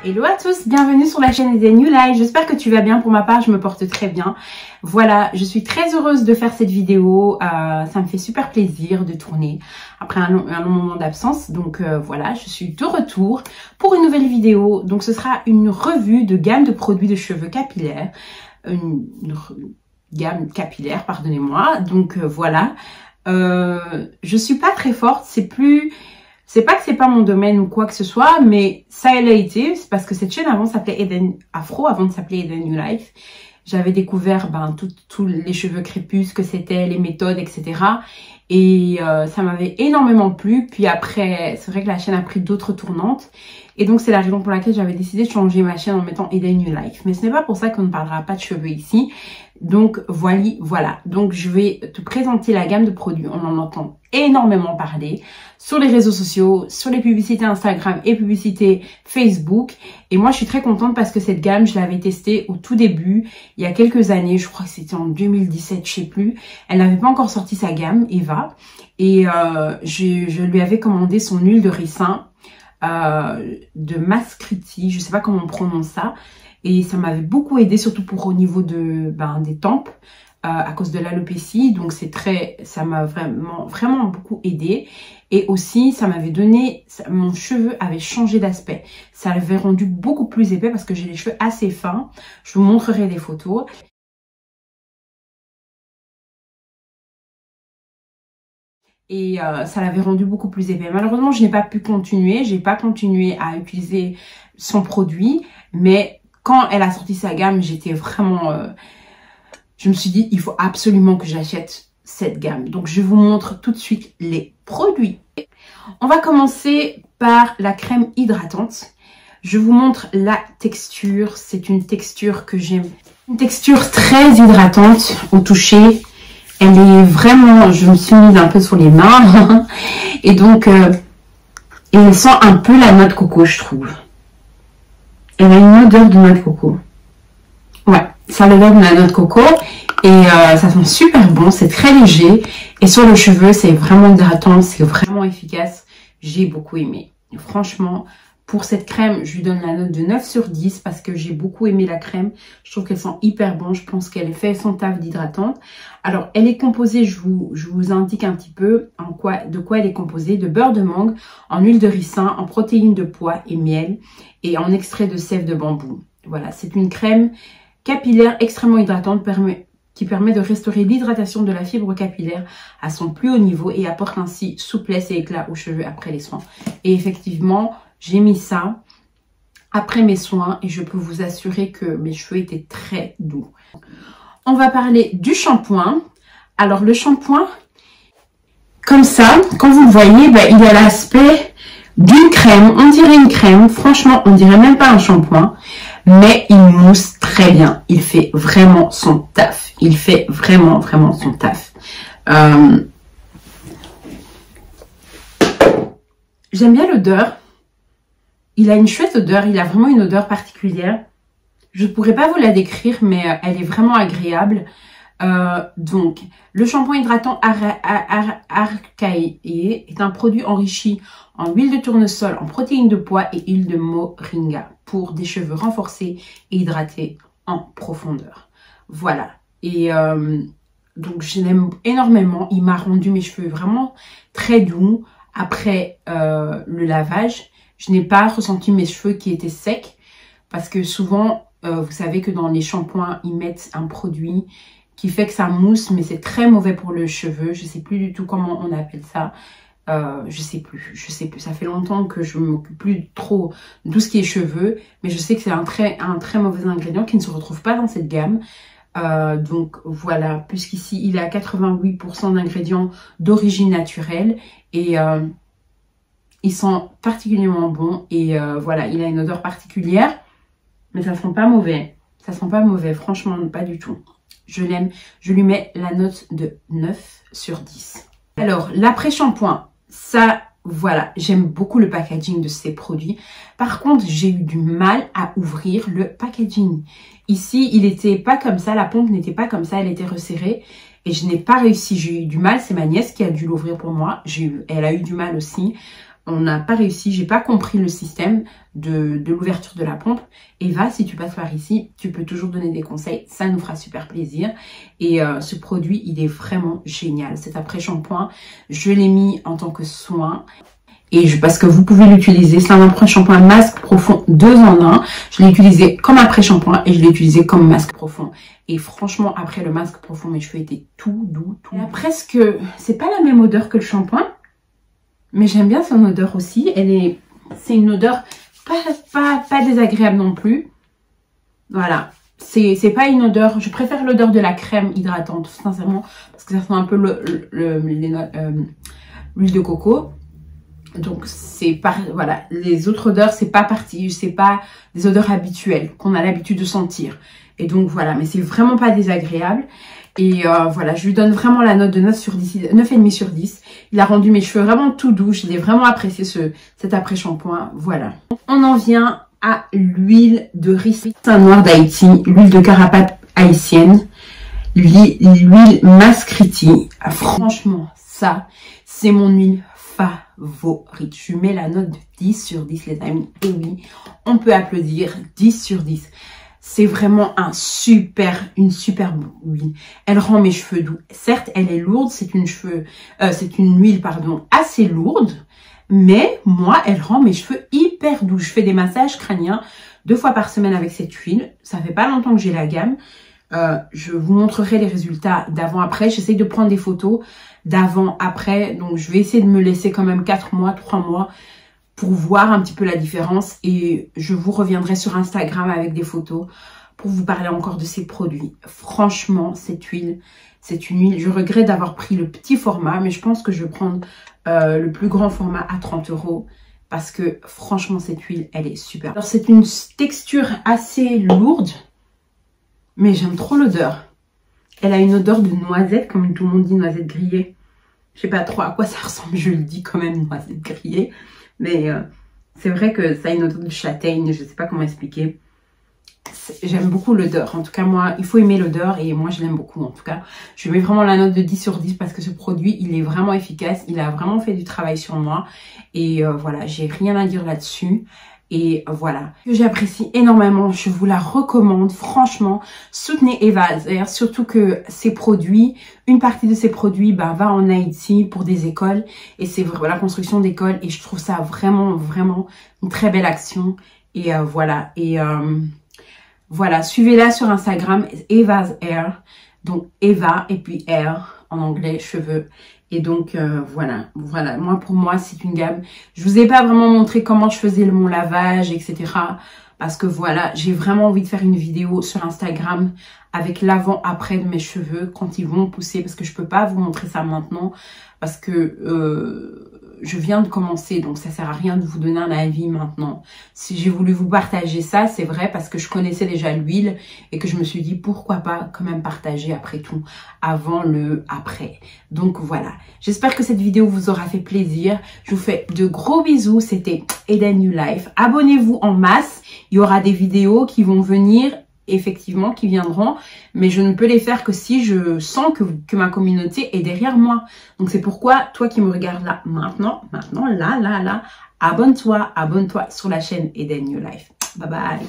Hello à tous, bienvenue sur la chaîne Eden New Life. J'espère que tu vas bien. Pour ma part, je me porte très bien. Voilà, je suis très heureuse de faire cette vidéo. Ça me fait super plaisir de tourner après un long moment d'absence. Donc voilà, je suis de retour pour une nouvelle vidéo. Donc ce sera une revue de gamme de produits de cheveux capillaires. Une gamme capillaire, pardonnez-moi. Donc voilà, je suis pas très forte. C'est pas que c'est pas mon domaine ou quoi que ce soit, mais ça elle a été. C'est parce que cette chaîne avant s'appelait Eden Afro, avant de s'appeler Eden New Life. J'avais découvert tous les cheveux crépus, ce que c'était, les méthodes, etc. Et ça m'avait énormément plu. Puis après, c'est vrai que la chaîne a pris d'autres tournantes. Et donc, c'est la raison pour laquelle j'avais décidé de changer ma chaîne en mettant Eden New Life. Mais ce n'est pas pour ça qu'on ne parlera pas de cheveux ici. Donc, voilà. Donc, je vais te présenter la gamme de produits. On en entend énormément parler sur les réseaux sociaux, sur les publicités Instagram et publicités Facebook. Et moi, je suis très contente parce que cette gamme, je l'avais testée au tout début, il y a quelques années. Je crois que c'était en 2017, je sais plus. Elle n'avait pas encore sorti sa gamme, Eva. Et je lui avais commandé son huile de ricin de Mascriti. Je sais pas comment on prononce ça. Et ça m'avait beaucoup aidé, surtout au niveau des tempes, à cause de l'alopécie. Donc ça m'a vraiment beaucoup aidé. Et aussi, ça m'avait donné, mon cheveu avait changé d'aspect. Ça l'avait rendu beaucoup plus épais parce que j'ai les cheveux assez fins. Je vous montrerai des photos. Et ça l'avait rendu beaucoup plus épais. Malheureusement, je n'ai pas pu continuer. J'ai pas continué à utiliser son produit. Mais quand elle a sorti sa gamme, j'étais vraiment... je me suis dit, il faut absolument que j'achète cette gamme. Donc, je vous montre tout de suite les produits. On va commencer par la crème hydratante. Je vous montre la texture. C'est une texture que j'aime. Une texture très hydratante au toucher. Elle est vraiment... Je me suis mise un peu sur les mains. Et donc, elle sent un peu la noix de coco, je trouve. Elle a une odeur de noix de coco. Ouais, ça a l'odeur de la noix de coco. Et ça sent super bon, c'est très léger. Et sur le cheveu, c'est vraiment hydratant, c'est vraiment efficace. J'ai beaucoup aimé. Et franchement, pour cette crème, je lui donne la note de 9 sur 10 parce que j'ai beaucoup aimé la crème. Je trouve qu'elle sent hyper bon. Je pense qu'elle fait son taf d'hydratante. Alors, elle est composée, je vous indique un petit peu de quoi elle est composée. De beurre de mangue, en huile de ricin, en protéines de pois et miel et en extrait de sève de bambou. Voilà, c'est une crème capillaire extrêmement hydratante qui permet de restaurer l'hydratation de la fibre capillaire à son plus haut niveau et apporte ainsi souplesse et éclat aux cheveux après les soins. Et effectivement, j'ai mis ça après mes soins et je peux vous assurer que mes cheveux étaient très doux. On va parler du shampoing. Alors le shampoing, comme ça, quand vous le voyez, il a l'aspect d'une crème. On dirait une crème. Franchement, on dirait même pas un shampoing. Mais il mousse très bien. Il fait vraiment son taf. Il fait vraiment son taf. J'aime bien l'odeur. Il a une chouette odeur. Il a vraiment une odeur particulière. Je ne pourrais pas vous la décrire, mais elle est vraiment agréable. Donc, le shampoing hydratant Arcae est un produit enrichi en huile de tournesol, en protéines de pois et huile de moringa pour des cheveux renforcés et hydratés en profondeur. Voilà. Et donc, je l'aime énormément. Il m'a rendu mes cheveux vraiment très doux après le lavage. Je n'ai pas ressenti mes cheveux qui étaient secs parce que souvent, vous savez que dans les shampoings, ils mettent un produit qui fait que ça mousse, mais c'est très mauvais pour le cheveu. Je sais plus du tout comment on appelle ça. Je sais plus. Ça fait longtemps que je m'occupe plus trop de tout ce qui est cheveux, mais je sais que c'est un très mauvais ingrédient qui ne se retrouve pas dans cette gamme. Donc voilà, puisqu'ici il est à 88% d'ingrédients d'origine naturelle et il sent particulièrement bon et voilà, il a une odeur particulière, mais ça sent pas mauvais. Ça sent pas mauvais, franchement, pas du tout. Je l'aime, je lui mets la note de 9 sur 10. Alors, l'après-shampoing, ça, voilà, j'aime beaucoup le packaging de ces produits. Par contre, j'ai eu du mal à ouvrir le packaging. Ici, il n'était pas comme ça, la pompe n'était pas comme ça, elle était resserrée. Et je n'ai pas réussi, j'ai eu du mal, c'est ma nièce qui a dû l'ouvrir pour moi. Elle a eu du mal aussi. on n'a pas réussi, j'ai pas compris le système de l'ouverture de la pompe. Eva, si tu passes par ici, tu peux toujours donner des conseils, ça nous fera super plaisir. Et ce produit, il est vraiment génial. Cet après-shampoing, je l'ai mis en tant que soin. Parce que vous pouvez l'utiliser, c'est un après-shampoing masque profond 2 en 1. Je l'ai utilisé comme après-shampoing et je l'ai utilisé comme masque profond. Et franchement, après le masque profond, mes cheveux étaient tout doux, tout. Elle a presque, c'est pas la même odeur que le shampoing, mais j'aime bien son odeur aussi. C'est une odeur pas désagréable non plus. Voilà. C'est pas une odeur, je préfère l'odeur de la crème hydratante, sincèrement, parce que ça sent un peu l'huile de coco. Donc voilà, les autres odeurs, c'est pas des odeurs habituelles qu'on a l'habitude de sentir. Et donc voilà, mais c'est vraiment pas désagréable. Et voilà, je lui donne vraiment la note de 9 sur 10, 9,5 sur 10. Il a rendu mes cheveux vraiment tout doux. Je l'ai vraiment apprécié cet après-shampoing. Voilà. On en vient à l'huile de riz noir d'Haïti, l'huile de carapate haïtienne, l'huile Mascriti. Ah, franchement, ça, c'est mon huile favorite. Je mets la note de 10 sur 10, les amis. Et oui, on peut applaudir, 10 sur 10. C'est vraiment une superbe huile. Elle rend mes cheveux doux. Certes, elle est lourde. C'est une huile, assez lourde. Mais moi, elle rend mes cheveux hyper doux. Je fais des massages crâniens 2 fois par semaine avec cette huile. Ça fait pas longtemps que j'ai la gamme. Je vous montrerai les résultats d'avant-après. J'essaye de prendre des photos d'avant-après. Donc, je vais essayer de me laisser quand même 4 mois, 3 mois pour voir un petit peu la différence. Et je vous reviendrai sur Instagram avec des photos pour vous parler encore de ces produits. Franchement, cette huile, c'est une huile. Je regrette d'avoir pris le petit format, mais je pense que je vais prendre le plus grand format à 30 € parce que franchement, cette huile, elle est super. Alors, c'est une texture assez lourde, mais j'aime trop l'odeur. Elle a une odeur de noisette, comme tout le monde dit, noisette grillée. Je sais pas trop à quoi ça ressemble, je le dis quand même, noisette grillée. Mais c'est vrai que ça a une odeur de châtaigne, je sais pas comment expliquer. J'aime beaucoup l'odeur. En tout cas, moi, il faut aimer l'odeur et moi, je l'aime beaucoup. En tout cas, je mets vraiment la note de 10 sur 10 parce que ce produit, il est vraiment efficace. Il a vraiment fait du travail sur moi. Et voilà, j'ai rien à dire là-dessus. Et voilà, j'apprécie énormément, je vous la recommande, franchement, soutenez Eva Hazer, surtout que ces produits, une partie de ces produits va en Haïti pour des écoles et c'est la construction d'écoles et je trouve ça vraiment une très belle action et voilà, voilà, suivez-la sur Instagram, Eva's Hair, donc Eva et puis Hair en anglais, cheveux. Et donc, voilà, pour moi, c'est une gamme. Je vous ai pas vraiment montré comment je faisais mon lavage, etc. Parce que voilà, j'ai vraiment envie de faire une vidéo sur Instagram avec l'avant-après de mes cheveux quand ils vont pousser. Parce que je peux pas vous montrer ça maintenant. Parce que je viens de commencer, donc ça sert à rien de vous donner un avis maintenant. Si j'ai voulu vous partager ça, c'est vrai parce que je connaissais déjà l'huile et que je me suis dit pourquoi pas quand même partager après tout, avant le après. Donc voilà, j'espère que cette vidéo vous aura fait plaisir. Je vous fais de gros bisous, c'était Eden New Life. Abonnez-vous en masse, il y aura des vidéos qui vont venir, effectivement, qui viendront, mais je ne peux les faire que si je sens que ma communauté est derrière moi. Donc c'est pourquoi, toi qui me regardes là, maintenant, là, abonne-toi sur la chaîne Eden New Life. Bye bye.